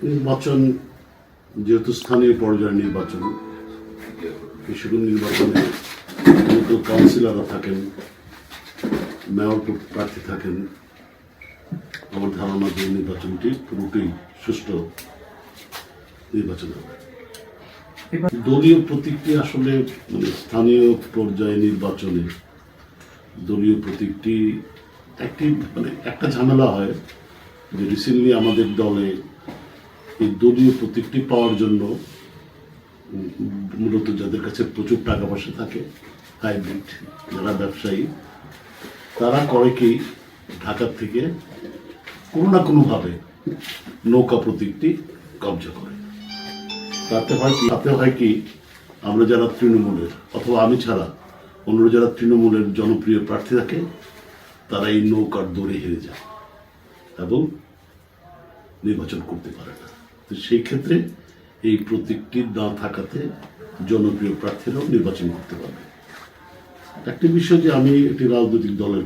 নির্বাচন যেহেতু স্থানীয় পর্যায়ে নির্বাচন, এই সকল নির্বাচনে যেহেতু কাউন্সিলররা থাকেন, মেয়র প্রার্থী থাকেন, আমার ধারণা যে নির্বাচনটি পুরোটাই সুষ্ঠু নির্বাচন হবে। দলীয় প্রতীকটি আসলে স্থানীয় পর্যায়ে নির্বাচনে দলীয় প্রতীকটি একটা ঝামেলা হয় যে রিসেন্টলি আমাদের দলে এই দলীয় প্রতীকটি পাওয়ার জন্য মূলত যাদের কাছে প্রচুর টাকা পয়সা থাকে, হাইব্রিড যারা ব্যবসায়ী, তারা করে কি ঢাকা থেকে কোনো না কোনোভাবে নৌকা প্রতীকটি কবজা করে। তাতে হয় কি আমরা যারা তৃণমূলের অথবা আমি ছাড়া অন্য যারা তৃণমূলের জনপ্রিয় প্রার্থী থাকে তারা এই নৌকার দৌড়ে হেরে যায় এবং নির্বাচন করতে পারে না। তো সেই ক্ষেত্রে এই প্রতীকটি না থাকাতে জনপ্রিয় প্রার্থীরাও নির্বাচন করতে পারবে। একটি বিষয় যে আমি একটি রাজনৈতিক দলের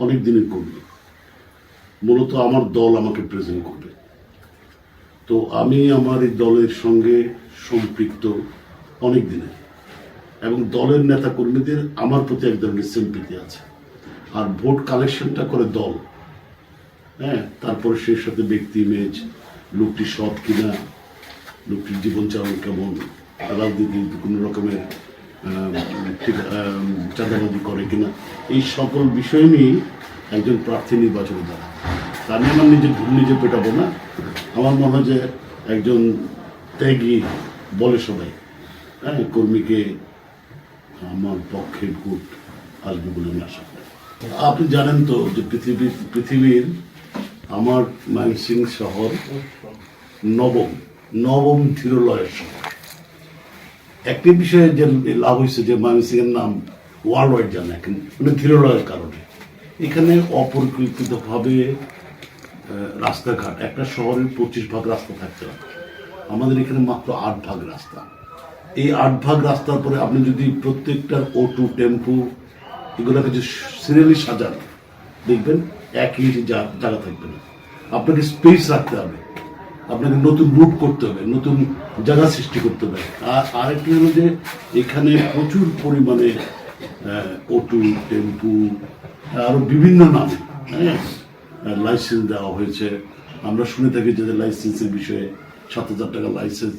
অনেক দিনের কর্মী, মূলত আমার দল আমাকে প্রেজেন্ট করবে, তো আমি আমার এই দলের সঙ্গে সম্পৃক্ত অনেক দিনের এবং দলের নেতা কর্মীদের আমার প্রতি এক ধরনের সিম্পিতি আছে। আর ভোট কালেকশনটা করে দল, তারপরে সেই সাথে ব্যক্তি ইমেজ, লোকটি সৎ কিনা, লোকটির জীবনচারণ কেমন, রাজনীতি কোনো রকমের চাঁদাবাজি করে কিনা, এই সকল বিষয় নিয়ে একজন প্রার্থী নির্বাচনে দাঁড়ায়। তা নিয়ে আমার নিজে পেটাবো না। আমার মনে হয় যে একজন ত্যাগী বলে সবাই, কর্মীকে আমার পক্ষে ভোট আসবে বলে আমি আশা করি। আপনি জানেন তো যে পৃথিবীর আমার ময়মনসিংহ শহর নবম ধীরলয়ের শহর। একটি বিষয়ে যে লাভ হয়েছে যে ময়মনসিংহের নাম ওয়ার্ল্ড ওয়াইড জানে এখন, ধীরলয়ের কারণে। এখানে অপরিকল্পিতভাবে রাস্তাঘাট, একটা শহরের 25 ভাগ রাস্তা থাকতে হবে, আমাদের এখানে মাত্র 8 ভাগ রাস্তা। এই 8 ভাগ রাস্তার পরে আপনি যদি প্রত্যেকটার অটো, টেম্পু এগুলোকে যে সিরিয়ালি সাজান, দেখবেন একই জায়গা থাকবে না। আপনাকে স্পেস রাখতে হবে, আপনাকে নতুন রুট করতে হবে, নতুন জায়গা সৃষ্টি করতে হবে। আর আরেকটি হলো যে এখানে প্রচুর পরিমাণে অটো, টেম্পু আরো বিভিন্ন নামে লাইসেন্স দেওয়া হয়েছে। আমরা শুনে থাকি যে লাইসেন্সের বিষয়ে 7,000 টাকা লাইসেন্স,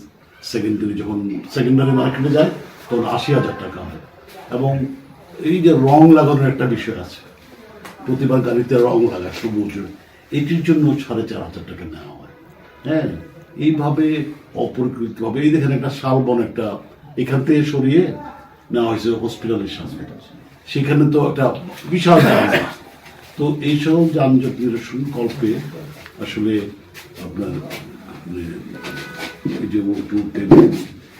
সেকেন্ডারি মার্কেটে যায় তখন 80,000 টাকা হয়। এবং এই যে রং লাগানোর একটা বিষয় আছে, প্রতিবার গাড়িতে রং লাগায় সবুজ, এটির জন্য 4,500 টাকা নেওয়া হয়। এইভাবে অপরিকৃতভাবে এই দেখেন একটা শালবন, একটা এখান থেকে সরিয়ে নেওয়া হয়েছে হসপিটালের সামনে, সেখানে তো একটা বিশাল জায়গা। তো এইসব যানজট নিরসন কল্পে আসলে আপনার এই যে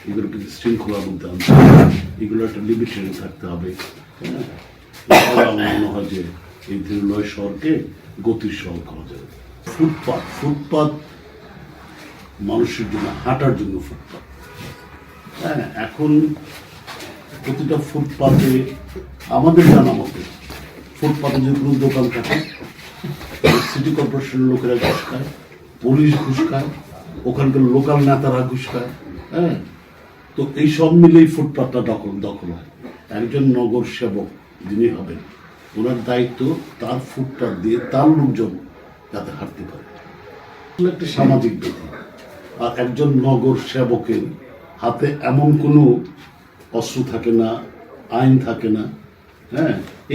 এগুলো কিন্তু শৃঙ্খলার মধ্যে আনতে হবে, এগুলো একটা লিমিটেশন থাকতে হবে। আমার মনে হয় যে এই ধীরলয় শহরকে গতির শহর করা যাবে। ফুটপাত মানুষের জন্য, হাঁটার জন্য ফুটপাত। এখন প্রতিটা ফুটপাতে আমাদের জানা মতে ফুটপাতে যদি কোনো দোকান থাকে, সিটি কর্পোরেশনের লোকেরা ঘুষ খায়, পুলিশ ঘুষ খায়, ওখানকার লোকাল নেতারা ঘুষ খায়। তো এই সব মিলেই ফুটপাতটা দখল হয়। একজন নগর সেবক যিনি হবেন, ওনার দায়িত্ব তার ফুটপাত দিয়ে তার লোকজন যাতে হাঁটতে পারে, একটা সামাজিক ব্যাধি। আর একজন নগর সেবকের হাতে এমন কোনো অস্ত্র থাকে না, আইন থাকে না।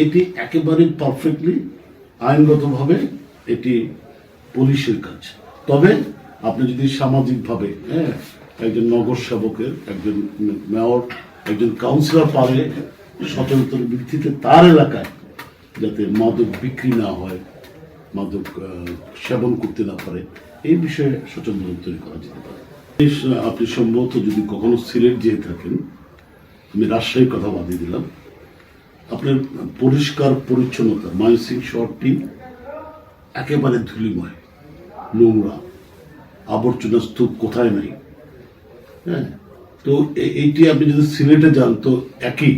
এটি একেবারে পারফেক্টলি আইনগতভাবে এটি পুলিশের কাজ। তবে আপনি যদি সামাজিকভাবে একজন নগর সেবকের, একজন মেয়র, একজন কাউন্সিলর পারে সচেতনতার ভিত্তিতে তার এলাকায় যাতে মাদক বিক্রি না হয়, মাদক সেবন করতে না পারে, এই বিষয়ে সচেতনতা তৈরি করা যেতে পারে। আপনি সম্ভবত যদি কখনো সিলেট যেয়ে থাকেন, আমি রাজশাহীর কথা বাদিয়ে দিলাম, আপনার পরিষ্কার পরিচ্ছন্নতা, ময়মনসিংহ শহরটি একেবারে ধুলিময়, নোংরা, আবর্জনা স্তূপ কোথায় নাই। তো এইটি আপনি যদি সিলেটে যান তো একই।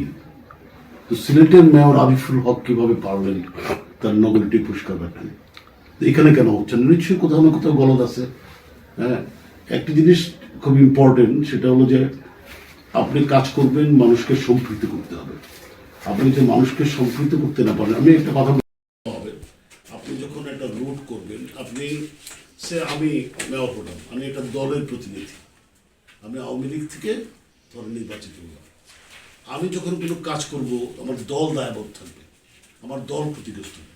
তো সিলেটের মেয়র আরিফুল হক কিভাবে পারলেন তার নগরীটি পরিষ্কার রাখেন? এখানে কেন হচ্ছে না? নিশ্চয়ই কোথাও না কোথাও গলদ আছে। হ্যাঁ, একটি জিনিস খুব ইম্পর্টেন্ট, সেটা হলো যে আপনি কাজ করবেন, মানুষকে সম্পৃক্ত করতে হবে। আপনি যে মানুষকে সম্পৃক্ত করতে না পারেন, আমি একটা কথা হবে, আপনি যখন একটা রুট করবেন, আপনি আমি মেয়র হলাম, আমি একটা দলের প্রতিনিধি, আমি আওয়ামী লীগ থেকে ধরে নির্বাচিত হলাম। আমি যখন কোনো কাজ করব, আমার দল দায়বদ্ধ থাকবে, আমার দল ক্ষতিগ্রস্ত হবে।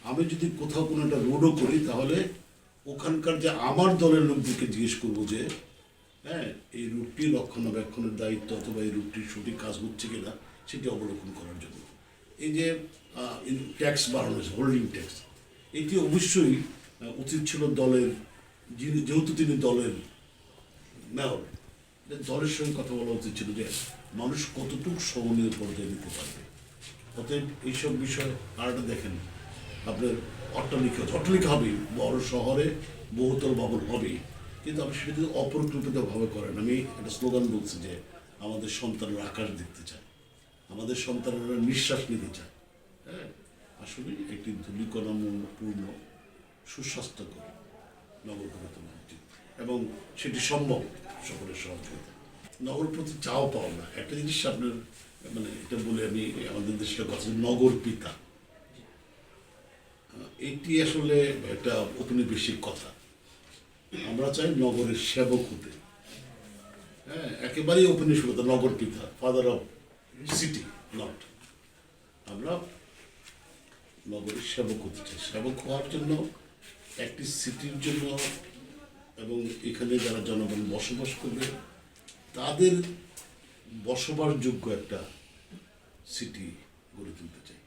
আমি যদি কোথাও কোনো একটা রোডও করি, তাহলে ওখানকার যে আমার দলের লোকদেরকে জিজ্ঞেস করবো যে হ্যাঁ, এই রুটটি রক্ষণাবেক্ষণের দায়িত্ব অথবা এই রুটটির সঠিক কাজ হচ্ছে কিনা সেটি অবলোকন করার জন্য। এই যে ট্যাক্স বাড়ানো হয়েছে, হোল্ডিং ট্যাক্স, এটি অবশ্যই উচিত ছিল দলের, যেহেতু তিনি দলের মেয়র, দলের সঙ্গে কথা বলা উচিত ছিল যে মানুষ কতটুকু সহনীয় পর্যায়ে নিতে পারবে। অতএব এইসব বিষয় আরেকটা দেখেন, আপনার অট্টালিকা হবেই, বড় শহরে বহুতল ভবন হবেই, কিন্তু আপনি সেটা যদি অপরিকল্পিতভাবে করেন, আমি একটা স্লোগান বলছি যে আমাদের সন্তানরা আকাশ দেখতে চায়, আমাদের সন্তানরা নিঃশ্বাস নিতে চায়। হ্যাঁ, আসলে একটি ধূলিকণাপূর্ণ সুস্বাস্থ্যকর নগর গড়ে তোলা উচিত, এবং সেটি সম্ভব সকলের সহযোগিতা। নগর প্রতি চাও পাও না, একটা জিনিস আপনার মানে এটা বলে আমি আমাদের দেশের কথা, নগর পিতা, এটি আসলে একটা ঔপনিবেশিক কথা। আমরা চাই নগরের সেবক হতে। হ্যাঁ, একেবারেই ঔপনিবেশিকতা, নগর পিতা, ফাদার অফ সিটি নট। আমরা নগরের সেবক হতে চাই। সেবক হওয়ার জন্য একটি সিটির জন্য এবং এখানে যারা জনগণ বসবাস করবে তাদের বসবাসযোগ্য একটা সিটি গড়ে তুলতে চাই।